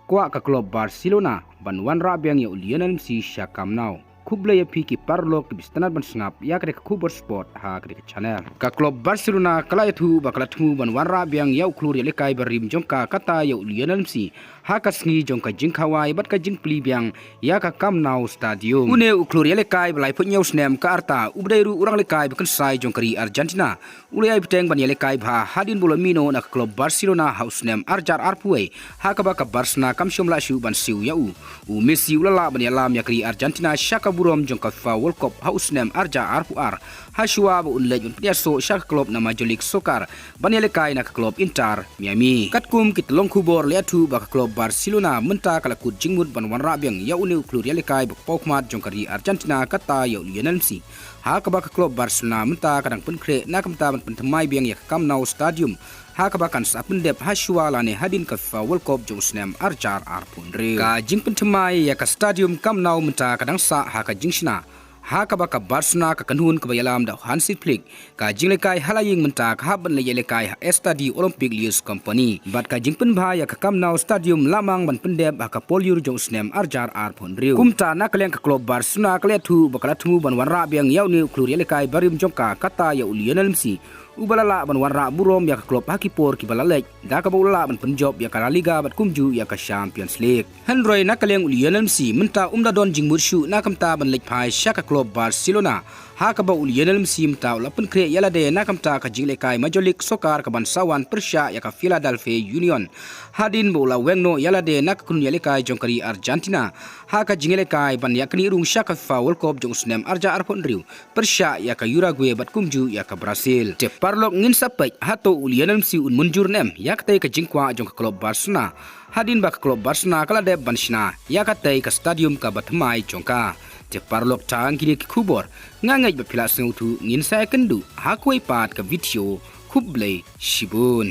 Kwa ka klub Barcelona banwan rabiang ya Lionel Messi syakamnau kublaya piki parlo ke bistanat ban sngap ya ke kubur sport ha ke channel ka klub Barcelona kala itu bakala tmu banwan rabiang ya uklur ya lekai barim jongka kata ya Lionel Messi ha ka sngi jongka jingkawai bat ka jingpli biang ya ka Camp Nou stadium une uklur ya lekai balai punya usnem ka arta ubdairu urang lekai bekan sai jongkari Argentina ule ai beteng ban ya lekai bha hadin bolomino na klub Barcelona house nem arjar arpuai ha ka ba ka Barcelona kam syomla shu ban siu ya u Messi ulala ban ya lam ya kri Argentina syaka burom jongka FIFA World Cup house nem arja arpuar haswa bu unlej un piaso syaka klub na Major League Soccer ban ya lekai na klub Inter Miami katkum kit long kubor leatu ba klub Barcelona menta kala kut jingmut ban wan rabiang ya unu klur ya lekai bak pokmat jongkari Argentina kata ya Lionel Messi ha ka ba klub Barcelona menta kadang penkre na kamta ban pentemai biang ya Camp Nou stadium ha ka bakan sa pendep haswa lane hadin ka FIFA World Cup jong snem arjar arpundre ka jing pentemai ya ka stadium Camp Nou menta kadang sa ha ka jingshna ha ka baka Barcelona ka kanhun ka bayalam da Hansi Flick ka jinglekai halaying menta ka haban le yelekai Estadi Olympic Lius Company bat ka jingpen bha ya ka Camp Nou stadium lamang ban pendep ka polyur jong snem arjar arpundre kumta na kaleng ka klub Barcelona kaletu bakala tumu ban wan rabiang yaw ni klur yelekai barim jongka kata ya Lionel Messi ubalala ban warra burom ya klub hakipor ki balalek da ka bawla ban penjob ya ka La Liga bat kumju ya ka Champions League Henry nakaleng Lionel Messi menta umda don jingmur shu na kamta ban lek pai syaka klub Barcelona ha ka ba Lionel Messi menta la pen kre yala de na kamta ka jingle kai Major League Soccer ka ban sawan Persya ya ka Philadelphia Union hadin bola wengno yala de na kun yale kai jongkari Argentina ha ka jingle kai ban yakni rung syaka FIFA World Cup jong snem arja arpon riu Persya ya ka Uruguay bat kumju ya ka Brazil parlok ngin sapek hato Lionel Messi un munjur nem yak tay ka jingkwa jong ka klub Barcelona hadin ba ka klub Barcelona kala de banshna yak tay ka stadium ka batmai jongka te parlok tang kini ki kubor ngangai ba pila sengutu ngin sa kendu hakoi pat ka video kublai shibun